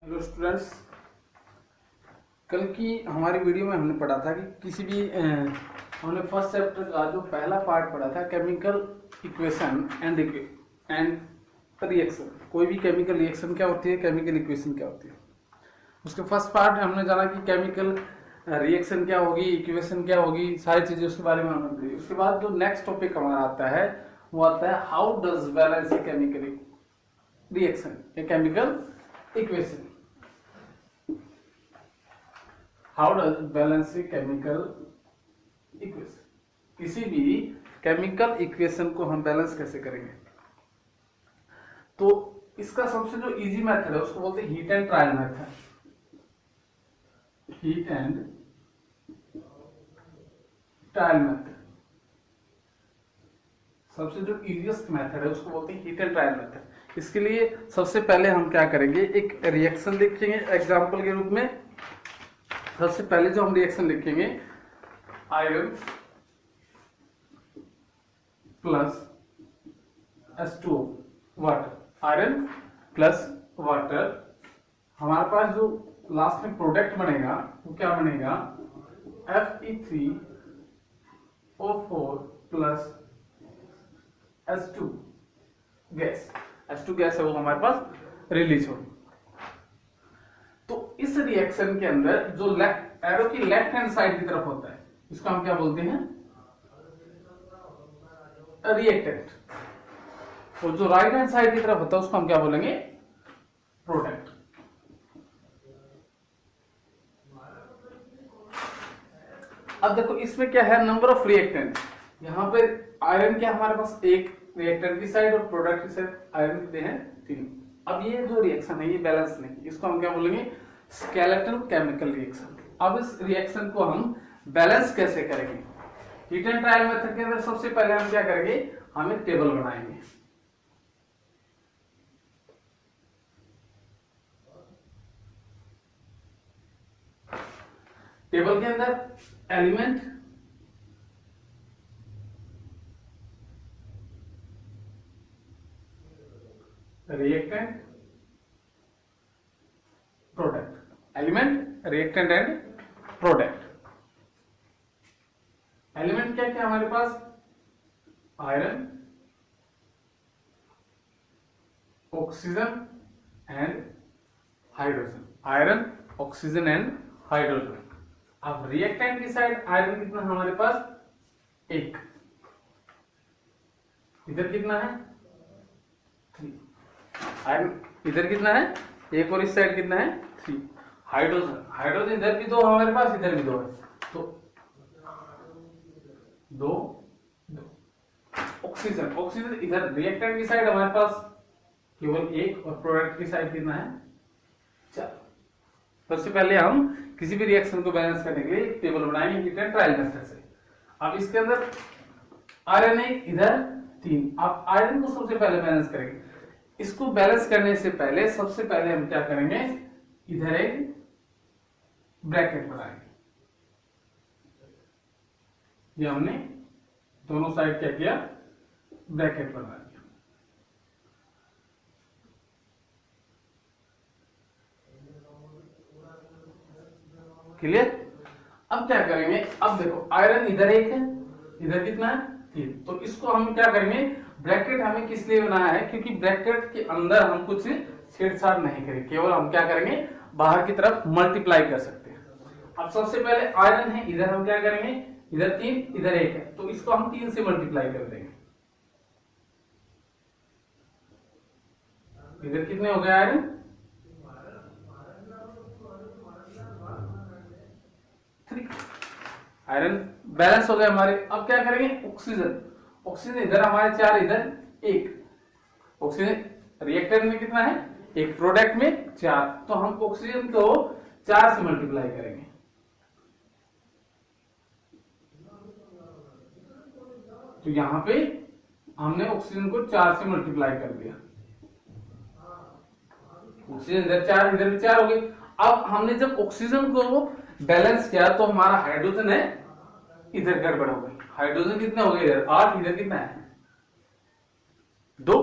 Hello students, कल की हमारी वीडियो में हमने पढ़ा था कि किसी भी हमने फर्स्ट चैप्टर का जो पहला पार्ट पढ़ा था केमिकल इक्वेशन एंड रिएक्शन। कोई भी केमिकल रिएक्शन क्या होती है, केमिकल इक्वेशन क्या होती है। उसके फर्स्ट पार्ट हमने जाना कि केमिकल रिएक्शन क्या होगी, इक्वेशन क्या होगी, सारी चीजें उसके बारे में हमने पढ़ी। उसके बाद जो नेक्स्ट टॉपिक हमारा आता है वो आता है how does balance a chemical reaction a chemical equation. How does balance a chemical equation. किसी भी केमिकल इक्वेशन को हम बैलेंस कैसे करेंगे, तो इसका सबसे जो इजी मेथड है उसको बोलते हैं heat and trial method. Heat and trial method सबसे जो इजीएस्ट मेथड है उसको बोलते हैं हीट एंड ट्रायल मेथड। इसके लिए सबसे पहले हम क्या करेंगे, एक रिएक्शन लिखेंगे एग्जांपल के रूप में। सबसे पहले जो हम रिएक्शन लिखेंगे, iron plus H2O water, iron plus water. हमारे पास जो लास्ट में प्रोडक्ट बनेगा वो क्या बनेगा, Fe3O4 plus H2 gas. H2 gas है वो हमारे पास रिलीज होगी। तो इस रिएक्शन के अंदर जो एरो की लेफ्ट हैंड साइड की तरफ होता है इसको हम क्या बोलते हैं, रिएक्टेंट। और जो राइट हैंड साइड की तरफ होता है उसको हम क्या बोलेंगे, प्रोडक्ट। अब देखो इसमें क्या है, नंबर ऑफ रिएक्टेंट। यहां पे आयरन क्या हमारे पास एक रिएक्टेंट की साइड और प्रोडक्ट की साइड आयरन कितने हैं, 3। अब ये जो रिएक्शन है ये बैलेंस नहीं, इसको हम क्या बोलेंगे, स्केलेटल केमिकल रिएक्शन। अब इस रिएक्शन को हम बैलेंस कैसे करेंगे, हीट एंड ट्रायल मेथड के अंदर सबसे पहले हम क्या करेंगे, हम एक टेबल बनाएंगे। टेबल के अंदर element, reactant, product. Element, reactant and product. Element क्या क्या हमारे पास, iron, oxygen and hydrogen. Iron, oxygen and hydrogen. अब रिएक्टेंट की साइड आयरन कितना हमारे पास, 1। इधर कितना है, 3। आयरन इधर कितना है, 1, और इस साइड कितना है, 3। हाइड्रोजन, हाइड्रोजन इधर भी 2 हमारे पास, इधर भी 2 है, तो 2, 2। ऑक्सीजन, ऑक्सीजन इधर रिएक्टेंट की साइड हमारे पास केवल 1 और प्रोडक्ट की साइड कितना है, 4। सबसे पहले हम किसी भी रिएक्शन को बैलेंस करने के लिए टेबल बनाएंगे हीट एंड ट्रायल मेथड से। अब इसके अंदर आयरन 1, इधर 3। अब आयरन को सबसे पहले बैलेंस करेंगे। इसको बैलेंस करने से पहले सबसे पहले हम क्या करेंगे, इधर एक ब्रैकेट बनाएंगे। ये हमने दोनों साइड क्या किया, ब्रैकेट बना दिया। क्लियर। अब क्या करेंगे, अब देखो आयरन इधर 1 है, इधर कितना है, 3। तो इसको हम क्या करेंगे, ब्रैकेट हमें किस लिए बनाया है, क्योंकि ब्रैकेट के अंदर हम कुछ छेड़छाड़ नहीं करेंगे, केवल हम क्या करेंगे, बाहर की तरफ मल्टीप्लाई कर सकते हैं। अब सबसे पहले आयरन है, इधर हम क्या करेंगे, इधर 3, इधर 1 है, तो इसको हम 3 से मल्टीप्लाई कर देंगे। इधर कितने हो गए आयरन, 3। आयरन बैलेंस हो गए हमारे। अब क्या करेंगे, ऑक्सीजन, ऑक्सीजन इधर हमारे 4, इधर 1। ऑक्सीजन रिएक्टेंट में कितना है, 1, प्रोडक्ट में 4, तो हम ऑक्सीजन को 4 से मल्टीप्लाई करेंगे। तो यहां पे हमने ऑक्सीजन को 4 से मल्टीप्लाई कर दिया। ऑक्सीजन इधर 4, इधर भी 4 हो गई। अब हमने जब ऑक्सीजन को बैलेंस किया तो हमारा हाइड्रोजन है, इधर गड़बड़ हो गई। हाइड्रोजन कितने हो गए, इधर 8, इधर कितना है, 2।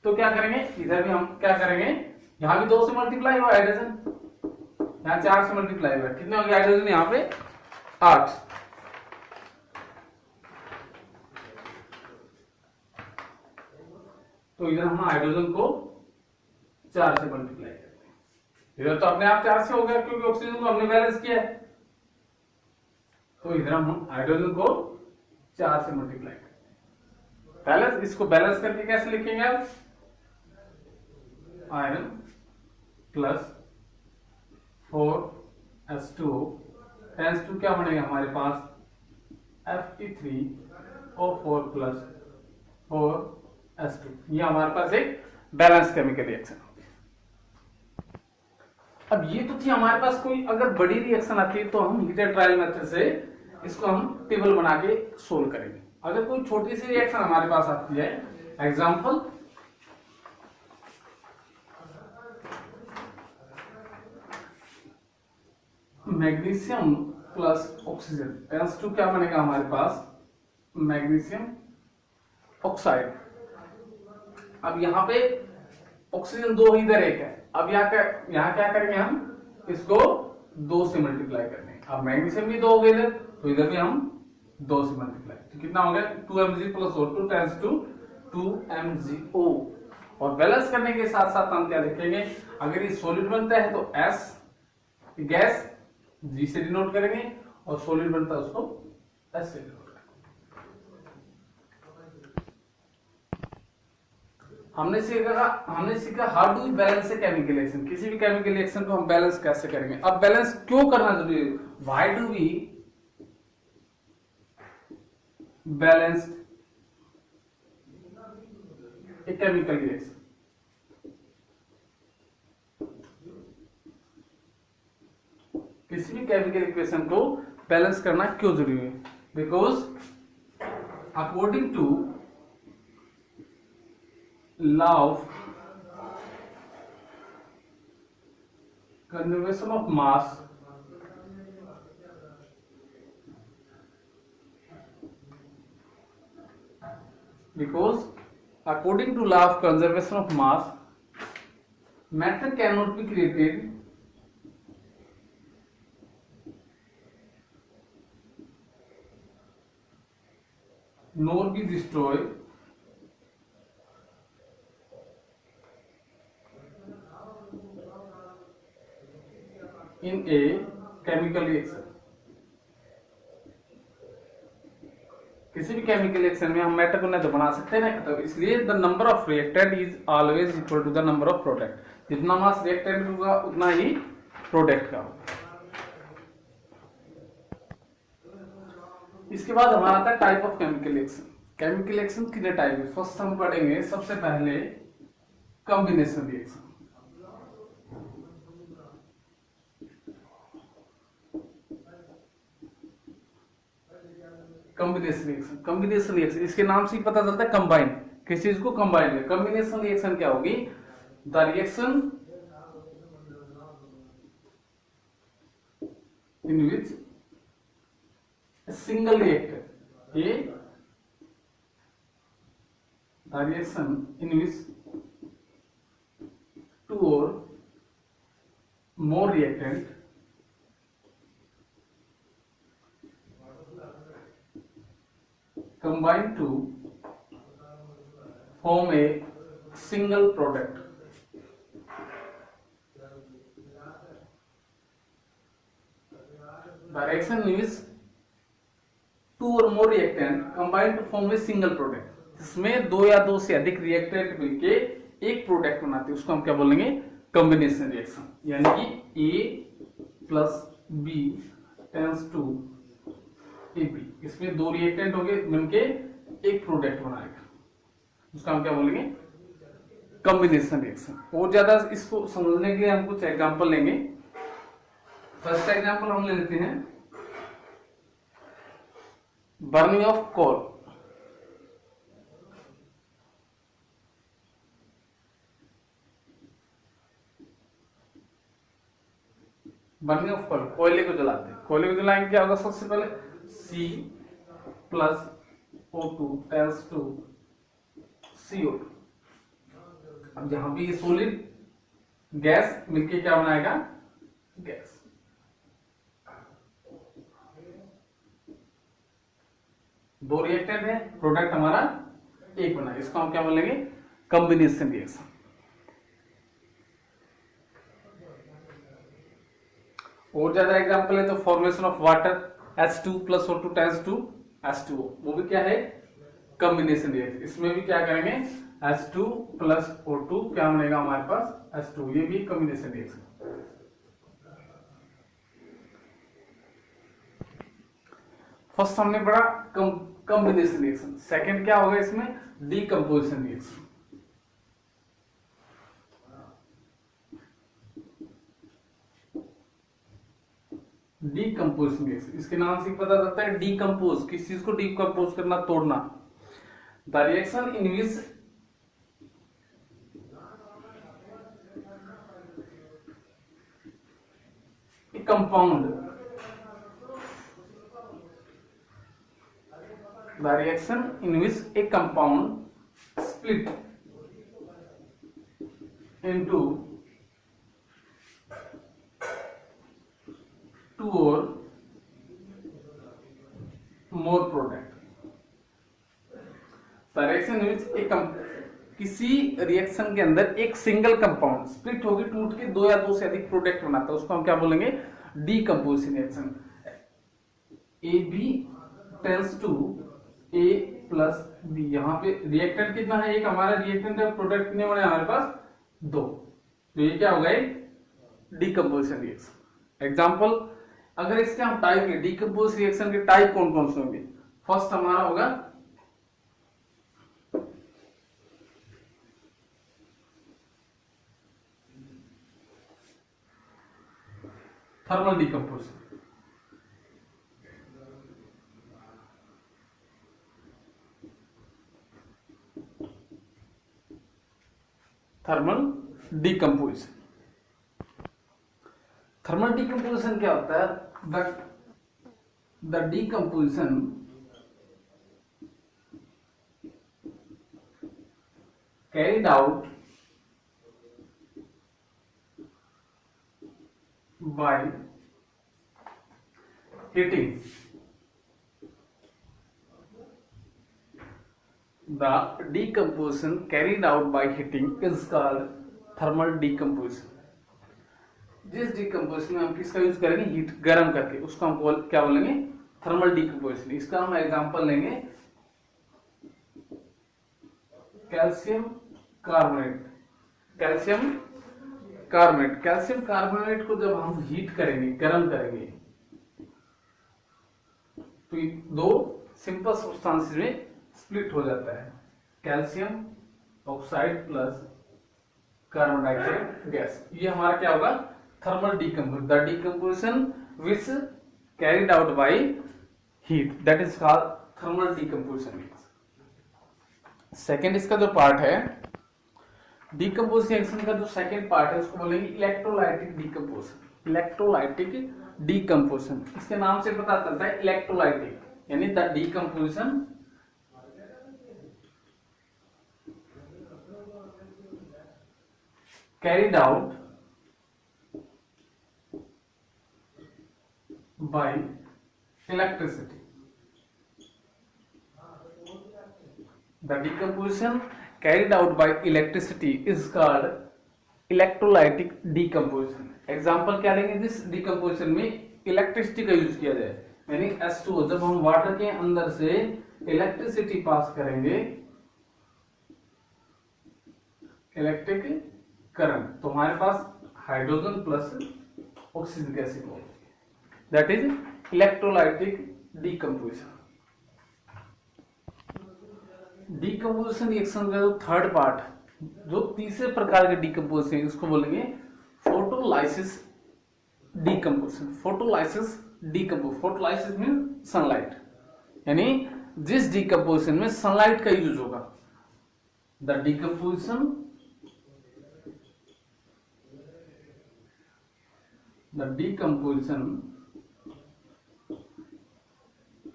तो क्या करेंगे, इधर भी हम क्या करेंगे, यहाँ भी 2 से मल्टीप्लाई हुआ हाइड्रोजन, यहाँ 4 से मल्टीप्लाई हुआ, कितने हो गए हाइड्रोजन यहाँ पे 8। तो इधर हम हाइड्रोजन को 4 से मल्टीप्लाई करते हैं, इधर तो अपने आप 4 से हो गया क्योंकि ऑक्सीजन को हमने बैलेंस किया है। तो इधर हम हाइड्रोजन को 4 से मल्टीप्लाई करते हैं। बैलेंस, इसको बैलेंस करके कैसे लिखेंगे आप, आयरन प्लस 4s2 10s2 क्या बनेगा हमारे पास Fe3O4 प्लस 4s2। ये हमारे पास एक बैलेंस केमिकल रिएक्शन। अब ये तो थी हमारे पास, कोई अगर बड़ी रिएक्शन आती है तो हम हीटेड ट्रायल मेथड से इसको हम टेबल बना के सोल्व करेंगे। अगर कोई छोटी सी रिएक्शन हमारे पास आती है, example magnesium plus oxygen S2 क्या बनेगा हमारे पास मैग्नीशियम ऑक्साइड। अब यहाँ पे ऑक्सीजन 2 इधर 1 है, अब यहाँ क्या करेंगे हम इसको 2 से मल्टीप्लाई करेंगे। अब मैग्नीशियम भी 2 हो गए इधर, तो इधर भी हम 2 से मल्टीप्लाई, तो कितना हो गया 2Mg plus O2 tends to 2MgO। और बैलेंस करने के साथ साथ हम क्या लिखेंगे, अगर ये सॉलिड बनता है तो S गैस G से डिनोट करेंगे, और सॉलिड बनता है उसको S से डिनोट करेंगे। हमने सीखा how do balance a chemical reaction, किसी भी केमिकल रिएक्शन को हम बैलेंस कैसे करेंगे। अब बैलेंस क्यों करना जरूरी है, why do we balance a chemical reaction. किसी भी केमिकल इक्वेशन को बैलेंस करना क्यों जरूरी है, because according to law of conservation of mass, because according to law of conservation of mass, matter cannot be created nor be destroyed in a chemical reaction। किसी भी chemical reaction में हम matter को ना तो बना सकते हैं ना खत्म, इसलिए the number of reactant is always equal to the number of product. जितना मास रिएक्टेंट होगा उतना ही प्रोडक्ट का होगा। इसके बाद हमारा आता है type of chemical reaction. Chemical reaction कितने टाइप है, फर्स्ट हम पढ़ेंगे सबसे पहले कॉम्बिनेशन रिएक्शन। कॉम्बिनेशन रिएक्शन इसके नाम से ही पता चलता है कंबाइन, किस चीज को कंबाइन है। कॉम्बिनेशन रिएक्शन क्या होगी, the reaction in which single reactor A, the reaction in which two or more reactant combine to form a single product। The reaction is two or more reactant combine to form a single product। इसमें 2 या 2 से अधिक reactant मिलके एक product बनाते हैं, उसको हम क्या बोलेंगे कॉम्बिनेशन रिएक्शन। यानी कि A plus B tends to AB, इसमें 2 रिएक्टेंट होंगे मिलके एक प्रोडक्ट बनाएगा, उसका हम क्या बोलेंगे कॉम्बिनेशन रिएक्शन। और ज्यादा इसको समझने के लिए हम कुछ एग्जांपल लेंगे। फर्स्ट एग्जांपल हम ले लेते हैं burning of coal. Burning of coal, कोयले को जलाते हैं। कोयले को जलाएंगे क्या होगा, सबसे पहले C plus O2 tends to CO2। अब जहां भी ये सॉलिड गैस मिलके क्या बनाएगा, गैस। दो रिएक्टेंट है, प्रोडक्ट हमारा एक बना, इसको हम क्या बोलेंगे, कॉम्बिनेशन रिएक्शन। और ज्यादा एग्जांपल है तो formation of water H2 plus O2 tends to H2O, वो भी क्या है, कॉम्बिनेशन रिएक्शन। इसमें भी क्या करेंगे, H2 प्लस O2 क्या बनेगा हमारे पास, H2, ये भी कॉम्बिनेशन रिएक्शन। फर्स्ट हमने पढ़ा कॉम्बिनेशन रिएक्शन, सेकंड क्या होगा इसमें, डीकंपोजिशन रिएक्शन। डीकंपोजिशन रिएक्शन, इसके नाम से पता चलता है डीकंपोज, किस चीज को डीकंपोज करना, तोड़ना। The reaction in which A compound, the reaction in which a compound split into two or more product, the reaction in which a किसी रिएक्शन के अंदर एक सिंगल कंपाउंड स्प्लिट होगी, टूट के दो या दो से अधिक प्रोडक्ट बनाता है, उसको हम क्या बोलेंगे, decomposition reaction. A B tends to A plus B, यहाँ पे रिएक्टेंट कितना है, एक हमारा रिएक्टेंट है, प्रोडक्ट कितने बने हमारे पास, दो, तो ये क्या होगा, डीकंपोजिशन रिएक्शन। एग्जांपल, अगर इसके हम टाइप के डीकंपोज रिएक्शन के टाइप कौन कौन से होंगे, फर्स्ट हमारा होगा thermal decomposition. Thermal decomposition, thermal decomposition क्या होता है, the decomposition carried out by heating, the decomposition carried out by heating is called thermal decomposition। जिस डिकम्पोजिशन में हम किसका यूज करेंगे, हीट, गर्म करके, उसको हम क्या बोलेंगे, थर्मल डिकम्पोजिशन। इसका हम एग्जांपल लेंगे calcium carbonate. Calcium carbonate, calcium carbonate को जब हम हीट करेंगे, गर्म करेंगे, तो दो सिंपल सब्सटेंसेस में स्प्लिट हो जाता है, calcium oxide plus carbon dioxide gas. ये हमारा क्या होगा, thermal decomposition, the decomposition which carried out by heat, that is called thermal decomposition. Second इसका जो पार्ट है डीकंपोजिशन रिएक्शन का, जो सेकेंड पार्ट है उसको बोलेंगे इलेक्ट्रोलाइटिक डीकंपोजिशन। इलेक्ट्रोलाइटिक डीकंपोजिशन, इसके नाम से पता चलता है इलेक्ट्रोलाइटिक, यानी the decomposition carried out by electricity। The decomposition carried out by electricity is called electrolytic decomposition। Example क्या लेंगे, जिस डिकम्पोजिशन में इलेक्ट्रिसिटी का यूज किया जाए, यानी H2O, जब हम वाटर के अंदर से इलेक्ट्रिसिटी पास करेंगे, इलेक्ट्रिक करंट, तो हमारे पास हाइड्रोजन प्लस ऑक्सीजन गैस हो, that is electrolytic decomposition. Decomposition reaction का जो थर्ड पार्ट, जो तीसरे प्रकार के डीकंपोजिशन, उसको बोलेंगे photolysis decomposition. Photolysis decompose, photolysis mean sunlight, यानी जिस डीकंपोजिशन में सनलाइट का यूज होगा, the decomposition the decomposition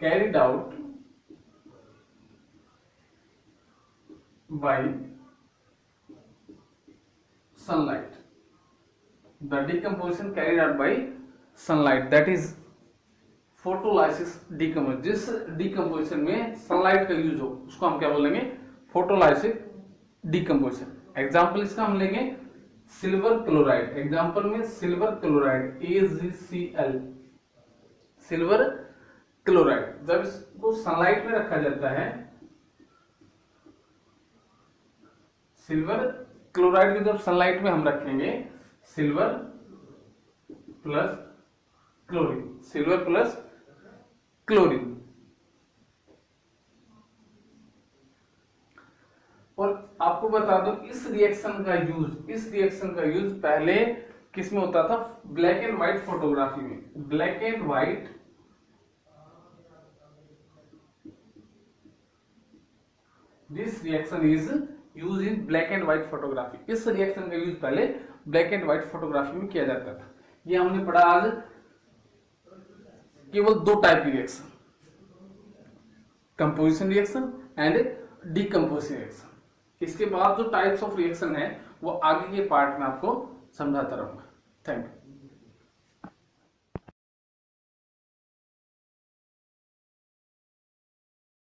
carried out by sunlight, the decomposition carried out by sunlight, that is photolysis decomposition. जिस डिकम्पोजिशन में सनलाइट का यूज हो उसको हम क्या बोलेंगे, फोटोलाइसिस डिकम्पोजिशन। एग्जाम्पल इसका हम लेंगे सिल्वर क्लोराइड। एग्जाम्पल में silver chloride AgCl, silver chloride जब इसको सनलाइट में रखा जाता है, सिल्वर क्लोराइड को जब सनलाइट में हम रखेंगे, silver plus chlorine, silver plus chlorine, और आपको बता दो इस रिएक्शन का यूज पहले किस में होता था, ब्लैक एंड व्हाइट फोटोग्राफी में। Black and white this reaction is use in black and white photography. इस रिएक्शन का यूज पहले ब्लैक एंड व्हाइट फोटोग्राफी में किया जाता था। ये हमने पढ़ा आज केवल दो टाइप की reaction, composition reaction and decomposition reaction. इसके बाद जो टाइप्स ऑफ रिएक्शन है वो आगे के पार्ट में आपको समझाता रहूंगा। Thank you.